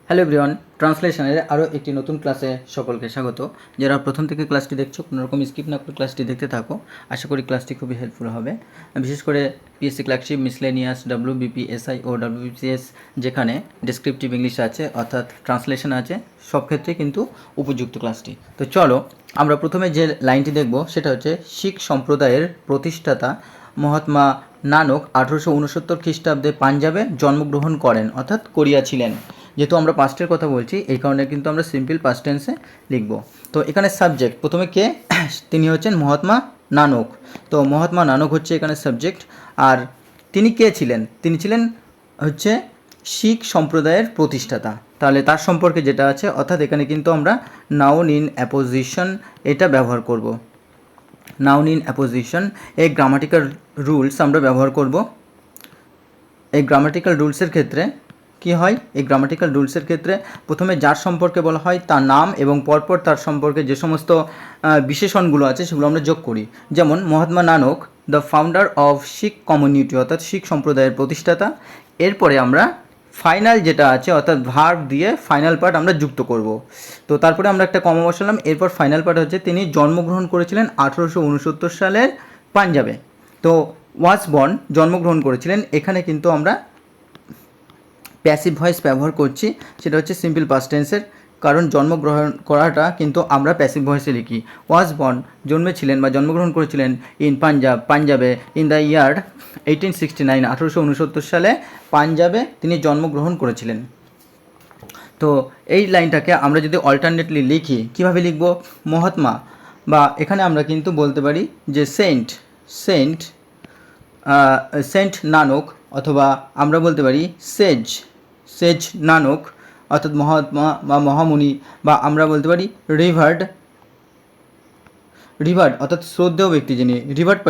Hello everyone, ট্রান্সলেশনের আরও একটি নতুন ক্লাসে সকলকে স্বাগত। যারা প্রথম থেকে ক্লাসটি দেখছো কোনোরকম স্কিপ না করে ক্লাসটি দেখতে থাকো। আশা করি ক্লাসটি খুবই হেল্পফুল হবে। বিশেষ করে পিএসসি ক্লার্কশিপ, মিসলেনিয়াস, WBPSI ও WBCS যেখানে ডেসক্রিপটিভ ইংলিশ আছে অর্থাৎ ট্রান্সলেশন আছে, সব ক্ষেত্রে কিন্তু উপযুক্ত ক্লাসটি। তো চলো আমরা প্রথমে যে লাইনটি দেখব সেটা হচ্ছে শিখ সম্প্রদায়ের প্রতিষ্ঠাতা মহাত্মা নানক 1869 খ্রিস্টাব্দে পাঞ্জাবে জন্মগ্রহণ করেন অর্থাৎ করিয়াছিলেন। যেহেতু আমরা পাস্টের কথা বলছি এই কারণে কিন্তু আমরা সিম্পল পাস্ট টেন্সে লিখব। তো এখানে সাবজেক্ট প্রথমে কে, তিনি হচ্ছেন মহাত্মা নানক। তো মহাত্মা নানক হচ্ছে এখানে সাবজেক্ট। আর তিনি কে ছিলেন? তিনি ছিলেন হচ্ছে শিখ সম্প্রদায়ের প্রতিষ্ঠাতা। তাহলে তার সম্পর্কে যেটা আছে, অর্থাৎ এখানে কিন্তু আমরা নাউন ইন অ্যাপোজিশন এটা ব্যবহার করব। নাউন ইন অ্যাপোজিশন এই গ্রামাটিক্যাল রুলস আমরা ব্যবহার করব। এই গ্রামাটিক্যাল রুলসের ক্ষেত্রে কি হয়, এই গ্রামাটিক্যাল রুলসের ক্ষেত্রে প্রথমে যার সম্পর্কে বলা হয় তার নাম এবং পরপর তার সম্পর্কে যে সমস্ত বিশেষণগুলো আছে সেগুলো আমরা যোগ করি। যেমন Mahatma Nanak the founder of Sikh community অর্থাৎ শিখ সম্প্রদায়ের প্রতিষ্ঠাতা। এরপরে আমরা ফাইনাল যেটা আছে অর্থাৎ ভার্ব দিয়ে ফাইনাল পার্ট আমরা যুক্ত করব। তো তারপরে আমরা একটা কমা বসালাম। এরপর ফাইনাল পার্ট হচ্ছে তিনি জন্মগ্রহণ করেছিলেন 1869 সালের পাঞ্জাবে। তো ওয়াজ বর্ন জন্মগ্রহণ করেছিলেন, এখানে কিন্তু আমরা প্যাসিভ ভয়েস ব্যবহার করছি, সেটা হচ্ছে সিম্পল পাস্ট টেন্সের, কারণ জন্মগ্রহণ করাটা কিন্তু আমরা প্যাসিভ ভয়েসে লিখি। ওয়াজ বর্ন জন্মেছিলেন বা জন্মগ্রহণ করেছিলেন ইন পাঞ্জাবে ইন দ্য ইয়ার 1869 1869 সালে পাঞ্জাবে তিনি জন্মগ্রহণ করেছিলেন। তো এই লাইনটাকে আমরা যদি অল্টারনেটলি লিখি কীভাবে লিখব? মহাত্মা বা এখানে আমরা কিন্তু বলতে পারি যে সেন্ট নানক, অথবা আমরা বলতে পারি সেজ নানক অর্থাৎ মহাত্মা বা মহামুনি, বা আমরা বলতে পারি রিভার্ড অর্থাৎ শ্রদ্ধেয় ব্যক্তি যিনি, রিভার্ড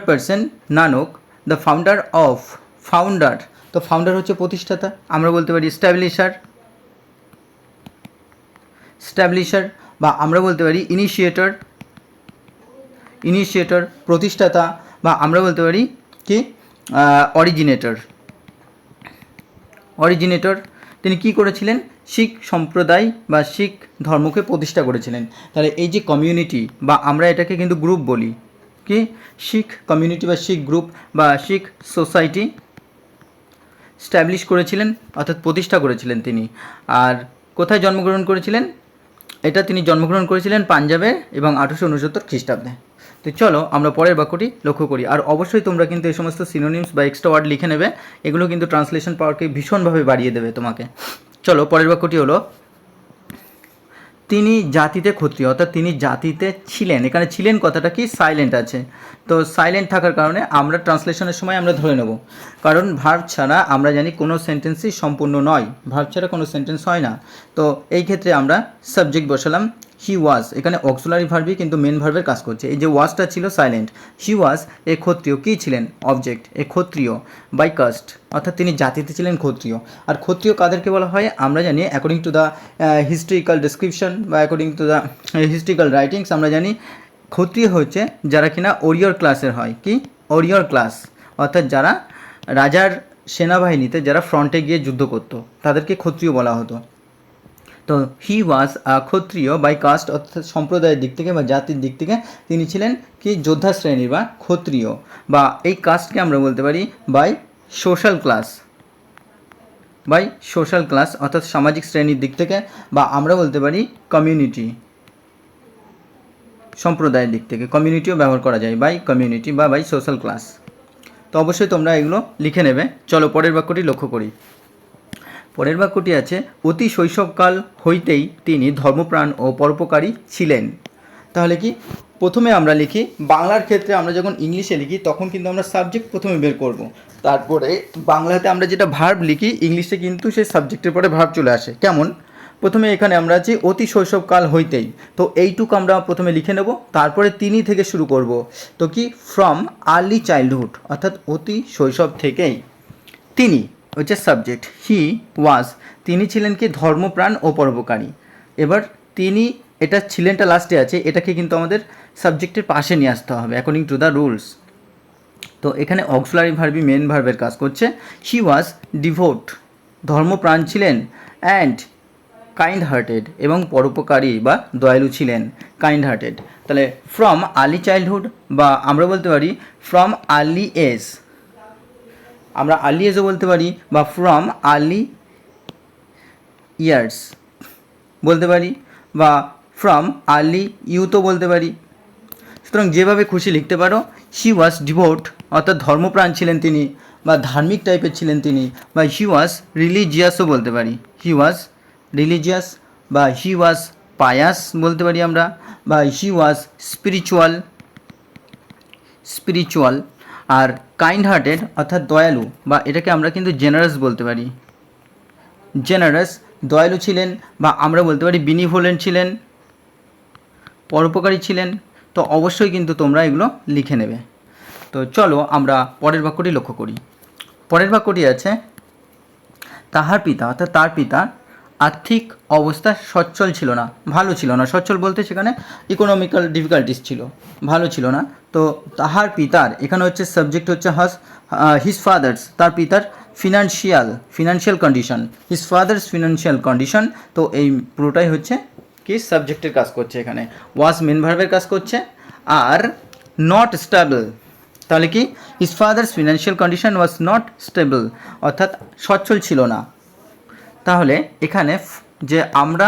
পার্সন নানক দ্য ফাউন্ডার। তো ফাউন্ডার হচ্ছে প্রতিষ্ঠাতা, আমরা বলতে পারি স্ট্যাবলিশার, বা আমরা বলতে পারি ইনিশিয়েটর প্রতিষ্ঠাতা, বা আমরা বলতে পারি কি অরিজিনেটর। তিনি কি করেছিলেন? শিখ সম্প্রদায় বা শিখ ধর্মকে প্রতিষ্ঠা করেছিলেন। তাহলে এই যে কমিউনিটি বা আমরা এটাকে কিন্তু গ্রুপ বলি, কি শিখ কমিউনিটি বা শিখ গ্রুপ বা শিখ সোসাইটি স্ট্যাবলিশ করেছিলেন অর্থাৎ প্রতিষ্ঠা করেছিলেন তিনি। আর কোথায় জন্মগ্রহণ করেছিলেন? এটা তিনি জন্মগ্রহণ করেছিলেন পাঞ্জাবে এবং 1869 খ্রিস্টাব্দে। তো চলো আমরা পরের বাক্যটি লক্ষ্য করি। আর অবশ্যই তোমরা কিন্তু এই সমস্ত সিনোনিমস বা এক্সট্রা ওয়ার্ড লিখে নেবে, এগুলো কিন্তু ট্রান্সলেশন পাওয়ারকে ভীষণভাবে বাড়িয়ে দেবে তোমাকে। চলো পরের বাক্যটি হলো তিনি জাতিতে ক্ষত্রিয়, অর্থাৎ তিনি জাতিতে ছিলেন। এখানে ছিলেন কথাটা কি সাইলেন্ট আছে, তো সাইলেন্ট থাকার কারণে আমরা ট্রান্সলেশনের সময় আমরা ধরে নেব, কারণ ভার্ব ছাড়া আমরা জানি কোনো সেন্টেন্সই সম্পূর্ণ নয়, ভার্ব ছাড়া কোনো সেন্টেন্স হয় না। তো এই ক্ষেত্রে আমরা সাবজেক্ট বসালাম হি ওয়াজ, এখানে অক্সিলারি ভার্বই কিন্তু মেন ভার্বের কাজ করছে। এই যে ওয়াজটা ছিল সাইলেন্ট, হি ওয়াজ এ ক্ষত্রিয়, কী ছিলেন? অবজেক্ট, এ ক্ষত্রিয় বাই কাস্ট, অর্থাৎ তিনি জাতিতে ছিলেন ক্ষত্রিয়। আর ক্ষত্রিয় কাদেরকে বলা হয় আমরা জানি, according to the historical description বা according to the historical writings আমরা জানি ক্ষত্রিয় হচ্ছে যারা কিনা ওরিয়র ক্লাসের হয়। কি ওরিয়র ক্লাস, অর্থাৎ যারা রাজার সেনাবাহিনীতে যারা ফ্রন্টে গিয়ে যুদ্ধ করতো তাদেরকে ক্ষত্রিয় বলা হতো। তো হি ওয়াজ ক্ষত্রিয় বাই কাস্ট, অর্থাৎ সম্প্রদায়ের দিক থেকে বা জাতির দিক থেকে তিনি ছিলেন কি যোদ্ধা শ্রেণীর বা ক্ষত্রিয়, বা এই কাস্টকে আমরা বলতে পারি বাই সোশ্যাল ক্লাস অর্থাৎ সামাজিক শ্রেণীর দিক থেকে, বা আমরা বলতে পারি কমিউনিটি, সম্প্রদায়ের দিক থেকে কমিউনিটিও ব্যবহার করা যায়, বাই কমিউনিটি বা বাই সোশ্যাল ক্লাস। তো অবশ্যই তোমরা এগুলো লিখে নেবে। চলো পরের বাক্যটি লক্ষ্য করি। পরের বাক্যটি আছে অতি শৈশবকাল হইতেই তিনি ধর্মপ্রাণ ও পরোপকারী ছিলেন। তাহলে কি প্রথমে আমরা লিখি, বাংলার ক্ষেত্রে আমরা যখন ইংলিশে লিখি তখন কিন্তু আমরা সাবজেক্ট প্রথমে বের করব, তারপরে বাংলাতে আমরা যেটা ভার্ব লিখি ইংলিশে কিন্তু সেই সাবজেক্টের পরে ভার্ব চলে আসে। কেমন? প্রথমে এখানে আমরা আছি অতি শৈশবকাল হইতেই, তো এইটুকু আমরা প্রথমে লিখে নেব, তারপরে তিনি থেকে শুরু করব। তো কি ফ্রম আর্লি চাইল্ডহুড, অর্থাৎ অতি শৈশব থেকেই তিনি হচ্ছে সাবজেক্ট, হি ওয়াজ তিনি ছিলেন কি ধর্মপ্রাণ ও পরোপকারী। এবার তিনি, এটা ছিলেনটা লাস্টে আছে, এটাকে কিন্তু আমাদের সাবজেক্টের পাশে নিয়ে আসতে হবে অ্যাকর্ডিং টু দ্য রুলস। তো এখানে অক্সিলারি ভার্বই মেন ভার্বের কাজ করছে। হি ওয়াজ ডিভোট ধর্মপ্রাণ ছিলেন অ্যান্ড কাইন্ড হার্টেড, এবং পরোপকারী বা দয়ালু ছিলেন, কাইন্ড হার্টেড। তাহলে ফ্রম আর্লি চাইল্ডহুড, বা আমরা বলতে পারি ফ্রম আর্লি এজ, আমরা আর্লি এজও বলতে পারি, বা ফ্রম আর্লি ইয়ার্স বলতে পারি, বা ফ্রম আর্লি ইউথও বলতে পারি। সুতরাং যেভাবে খুশি লিখতে পারো। হি ওয়াজ ডিভোট, অর্থাৎ ধর্মপ্রাণ ছিলেন তিনি, বা ধার্মিক টাইপের ছিলেন তিনি, বা হি ওয়াজ রিলিজিয়াসও বলতে পারি, হি ওয়াজ রিলিজিয়াস, বা হি ওয়াজ পায়াস বলতে পারি আমরা, বা হি ওয়াজ স্পিরিচুয়াল। আর কাইন্ড হার্টেড অর্থাৎ দয়ালু, বা এটাকে আমরা কিন্তু জেনারাস বলতে পারি, জেনারাস, দয়ালু ছিলেন, বা আমরা বলতে পারি বিনিভোলেন্ট ছিলেন, পরোপকারী ছিলেন। তো অবশ্যই কিন্তু তোমরা এগুলো লিখে নেবে। তো চলো আমরা পরের বাক্যটি লক্ষ্য করি। পরের বাক্যটি আছে, তাহার পিতা অর্থাৎ তার পিতা আর্থিক অবস্থা সচ্ছল ছিল না, ভালো ছিল না। সচ্ছল বলতে সেখানে ইকোনমিক্যাল ডিফিকাল্টিস ছিল, ভালো ছিল না। তো তাহার পিতার, এখানে হচ্ছে সাবজেক্ট হচ্ছে হিজ ফাদার্স, তার পিতার financial condition, his father's financial condition. তো এই পুরোটাই হচ্ছে কি সাবজেক্টের কাজ করছে, এখানে ওয়াজ মেন ভার্বের কাজ করছে। আর নট স্টেবল, তাহলে কি his father's financial condition was not stable, অর্থাৎ সচ্ছল ছিল না। তাহলে এখানে যে আমরা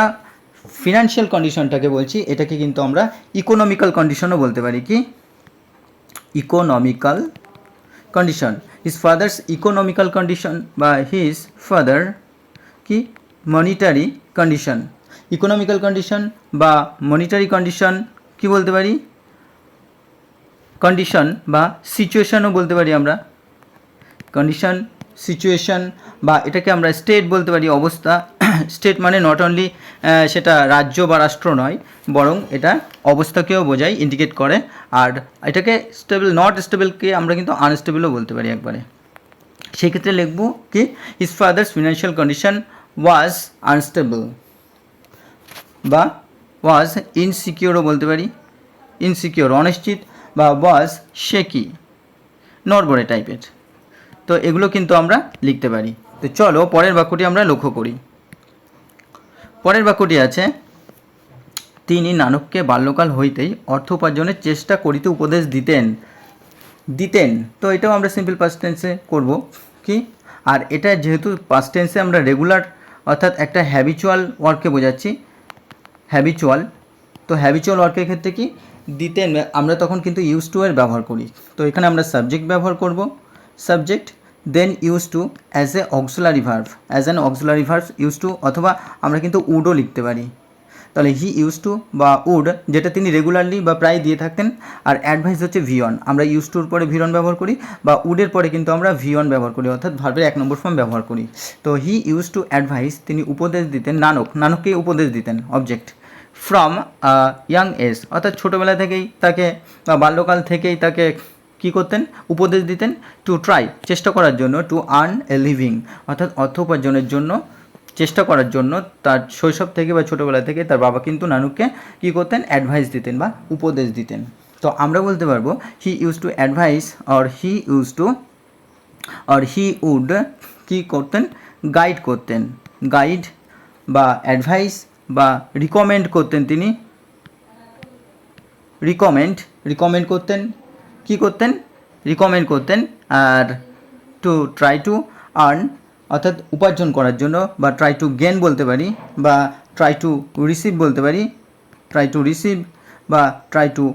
ফিনান্সিয়াল কন্ডিশনটাকে বলছি, এটাকে কিন্তু আমরা ইকোনমিক্যাল কন্ডিশনও বলতে পারি। কি economical condition, his father's economical condition, বা হিজ ফাদার কি মনিটারি কন্ডিশন। ইকোনমিক্যাল কন্ডিশন বা মনিটারি কন্ডিশন কি বলতে পারি, কন্ডিশন বা সিচুয়েশনও বলতে পারি আমরা, কন্ডিশন সিচুয়েশন, বা এটাকে আমরা স্টেট বলতে পারি, অবস্থা। স্টেট মানে নট অনলি সেটা রাজ্য বা রাষ্ট্র নয়, বরং এটা অবস্থাকেও বোঝায়, ইন্ডিকেট করে। আর এটাকে স্টেবল, নট স্টেবলকে আমরা কিন্তু আনস্টেবলও বলতে পারি একবারে। সেই ক্ষেত্রে লিখব কি হিজ ফাদার্স ফিনান্সিয়াল কন্ডিশন ওয়াজ আনস্টেবল, বা ওয়াজ ইনসিকিওরও বলতে পারি, ইনসিকিওর অনিশ্চিত, বা ওয়াজ শেকি নড়বড়ে টাইপের। তো এগুলো কিন্তু আমরা লিখতে পারি। তো চলো পরের বাক্যটি আমরা লক্ষ্য করি। পরের বাক্যটি আছে, তিনি নানককে বাল্যকাল হইতেই অর্থ উপার্জনের চেষ্টা করিতে উপদেশ দিতেন। তো এটাও আমরা সিম্পল পাস্ট টেন্সে করব কি। আর এটা যেহেতু পাস্ট টেন্সে আমরা রেগুলার অর্থাৎ একটা হ্যাবিচুয়াল ওয়ার্ককে বোঝাচ্ছি, হ্যাবিচুয়াল। তো হ্যাবিচুয়াল ওয়ার্কের ক্ষেত্রে কি দিতেন, আমরা তখন কিন্তু ইউজ টু এর ব্যবহার করি। তো এখানে আমরা সাবজেক্ট ব্যবহার করব, subject, then used to as a auxiliary verb, as an auxiliary verb used to, অথবা আমরা কিন্তু উডও লিখতে পারি। তাহলে হি ইউজ টু বা উড, যেটা তিনি রেগুলারলি বা প্রায় দিয়ে থাকতেন। আর অ্যাডভাইস হচ্ছে ভিওন, আমরা ইউজ টুর পরে ভিরন ব্যবহার করি, বা উডের পরে কিন্তু আমরা ভিওন ব্যবহার করি, অর্থাৎ ভার্বের 1 নম্বর ফর্ম ব্যবহার করি। তো হি ইউজ টু অ্যাডভাইস, তিনি উপদেশ দিতেন, নানককে উপদেশ দিতেন, অবজেক্ট, ফ্রম ইয়াং এজ, অর্থাৎ ছোটোবেলা থেকেই তাকে বা বাল্যকাল থেকেই তাকে কী করতেন, উপদেশ দিতেন। টু ট্রাই, চেষ্টা করার জন্য, টু আর্ন এ লিভিং, অর্থাৎ অর্থ উপার্জনের জন্য, চেষ্টা করার জন্য। তার শৈশব থেকে বা ছোটোবেলা থেকে তার বাবা কিন্তু নানুককে কী করতেন, অ্যাডভাইস দিতেন বা উপদেশ দিতেন। তো আমরা বলতে পারবো he use to advise, or he would কী করতেন, গাইড করতেন, গাইড বা অ্যাডভাইস বা রিকমেন্ড করতেন, তিনি রিকমেন্ড করতেন, কী করতেন, রিকমেন্ড করতেন। আর টু ট্রাই টু আর্ন, অর্থাৎ উপার্জন করার জন্য, বা ট্রাই টু গেন বলতে পারি, বা ট্রাই টু রিসিভ বলতে পারি, ট্রাই টু রিসিভ, বা ট্রাই টু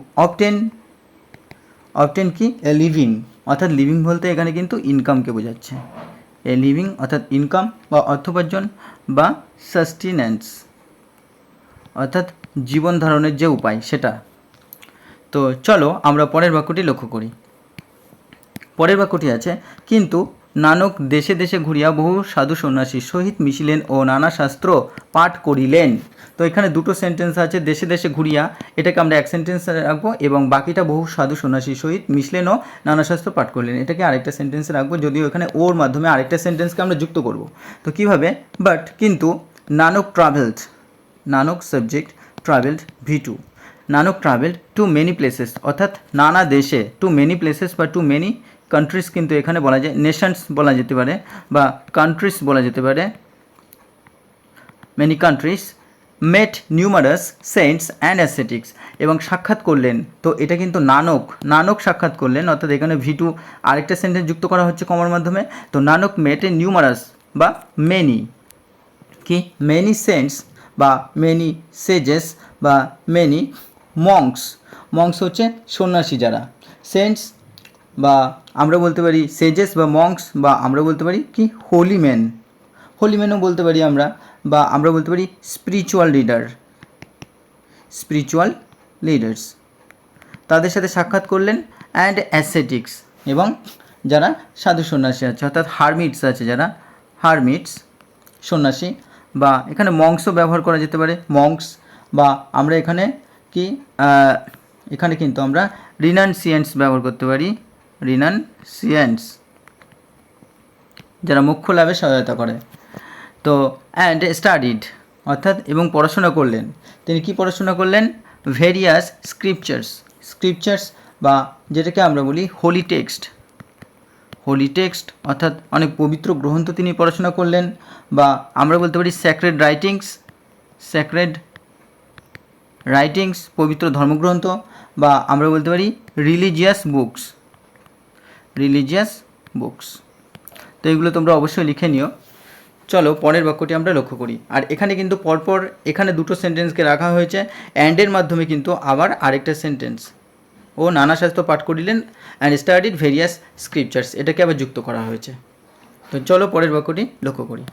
অবটেন কি এ লিভিং, অর্থাৎ লিভিং বলতে এখানে কিন্তু ইনকামকে বোঝাচ্ছে, এ লিভিং অর্থাৎ ইনকাম বা অর্থোপার্জন, বা সাস্টেনেন্স অর্থাৎ জীবন ধারণের যে উপায় সেটা। তো চলো আমরা পরের বাক্যটি লক্ষ্য করি। পরের বাক্যটি আছে, কিন্তু নানক দেশে দেশে ঘুরিয়া বহু সাধু সন্ন্যাসীর সহিত মিশিলেন ও নানা শাস্ত্র পাঠ করিলেন। তো এখানে দুটো সেন্টেন্স আছে, দেশে দেশে ঘুরিয়া এটাকে আমরা এক সেন্টেন্সে রাখবো, এবং বাকিটা বহু সাধু সন্ন্যাসীর সহিত মিশলেন ও নানা শাস্ত্র পাঠ করলেন এটাকে আরেকটা সেন্টেন্সে রাখবো, যদিও এখানে ওর মাধ্যমে আরেকটা সেন্টেন্সকে আমরা যুক্ত করব। তো কিভাবে, বাট কিন্তু Nanak travelled, Nanak subject, travelled V2, Nanak travelled two many places, অর্থাৎ নানা দেশে, টু মেনি প্লেসেস বা টু মেনি কান্ট্রিজ কিন্তু এখানে বলা যায়, নেশনস বলা যেতে পারে বা কান্ট্রিজ বলা যেতে পারে, many countries met numerous saints and ascetics, এবং সাক্ষাৎ করলেন। তো এটা কিন্তু নানক সাক্ষাৎ করলেন, অর্থাৎ এখানে V2 আরেকটা সেন্টেন্স যুক্ত করা হচ্ছে কমার মাধ্যমে। তো নানক মেট এ নিউমারাস বা মেনি, কি মেনি সেন্টস বা মেনি সেজেস বা মেনি মংস হচ্ছে সন্ন্যাসী যারা, সেন্টস বা আমরা বলতে পারি সেজেস বা মংস, বা আমরা বলতে পারি কি হোলিম্যানও বলতে পারি আমরা, বা আমরা বলতে পারি স্পিরিচুয়াল লিডার্স, তাদের সাথে সাক্ষাৎ করলেন। অ্যান্ড অ্যাসেটিক্স, এবং যারা সাধু সন্ন্যাসী আছে, অর্থাৎ হারমিটস আছে, যারা হারমিটস সন্ন্যাসী, বা এখানে মংসও ব্যবহার করা যেতে পারে, মংস, বা আমরা এখানে কি এখানে কিন্তু আমরা রিনানসিয়েন্টস ব্যবহার করতে পারি, রিনানসিয়েন্টস যারা মোক্ষ লাভে সহায়তা করে। তো অ্যান্ড স্টাডিড, অর্থাৎ এবং পড়াশোনা করলেন। তিনি কি পড়াশোনা করলেন? ভেরিয়াস স্ক্রিপচার্স বা যেটাকে আমরা বলি হোলি টেক্সট, অর্থাৎ অনেক পবিত্র গ্রন্থ তিনি পড়াশোনা করলেন, বা আমরা বলতে পারি স্যাক্রেড রাইটিংস পবিত্র ধর্মগ্রন্থ, বা আমরা বলতে পারি রিলিজিয়াস বুকস। তো এগুলো তোমরা অবশ্যই লিখে নিও। চলো পরের বাক্যটি আমরা লক্ষ্য করি। আর এখানে কিন্তু পরপর এখানে দুটো সেন্টেন্সকে রাখা হয়েছে, অ্যান্ডের মাধ্যমে কিন্তু আবার আরেকটা সেন্টেন্স, ও নানা শাস্ত্র পাঠ করিলেন অ্যান্ড স্টাডিড ভেরিয়াস স্ক্রিপচার্স, এটাকে আবার যুক্ত করা হয়েছে। তো চলো পরের বাক্যটি লক্ষ্য করি।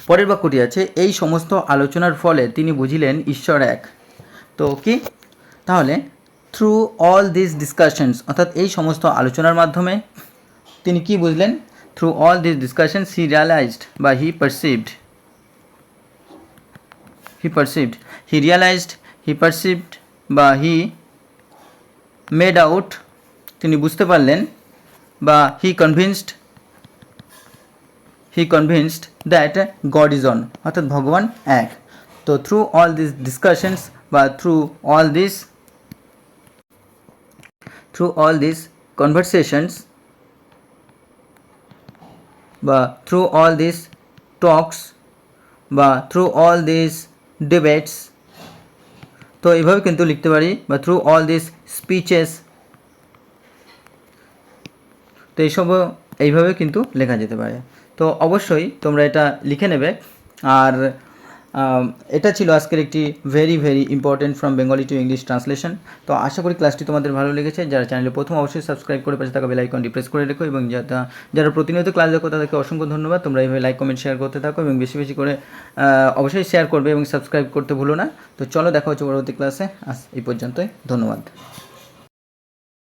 পরের বাক্যটি আছে, এই সমস্ত আলোচনার ফলে তিনি বুঝিলেন ঈশ্বর এক। তো কি তাহলে থ্রু অল দিস ডিসকাশনস, অর্থাৎ এই সমস্ত আলোচনার মাধ্যমে তিনি কি বুঝলেন? Through all this discussions he realised বা হি পারসিভড বা হি মেড আউট, তিনি বুঝতে পারলেন, বা he convinced that god is one, অর্থাৎ ভগবান এক। তো থ্রু অল দিস ডিসকাশনস বা থ্রু অল দিস কনভারসেশনস বা থ্রু অল দিস টকস বা থ্রু অল দিস ডিবেটস, তো এইভাবে কিন্তু লিখতে পারি, বা থ্রু অল দিস স্পিচেস, তো এইভাবে কিন্তু লেখা যেতে পারে। তো অবশ্যই তোমরা এটা লিখে নেবে। আর এটা ছিল আজকের একটি very important from Bengali to English translation. তো আশা করি ক্লাসটি তোমাদের ভালো লেগেছে। যারা চ্যানেলে প্রথম অবশ্যই সাবস্ক্রাইব করে পাশে থাকা বেল আইকনটি প্রেস করে রেখো, এবং যারা প্রতিনিয়ত ক্লাস দেখো তাদেরকে অসংখ্য ধন্যবাদ। তোমরা এইভাবে লাইক কমেন্ট শেয়ার করতে থাকো, এবং বেশি করে অবশ্যই শেয়ার করবে এবং সাবস্ক্রাইব করতে ভুলো না। তো চলো দেখা হচ্ছে পরবর্তী ক্লাসে। আজ এই পর্যন্তই, ধন্যবাদ।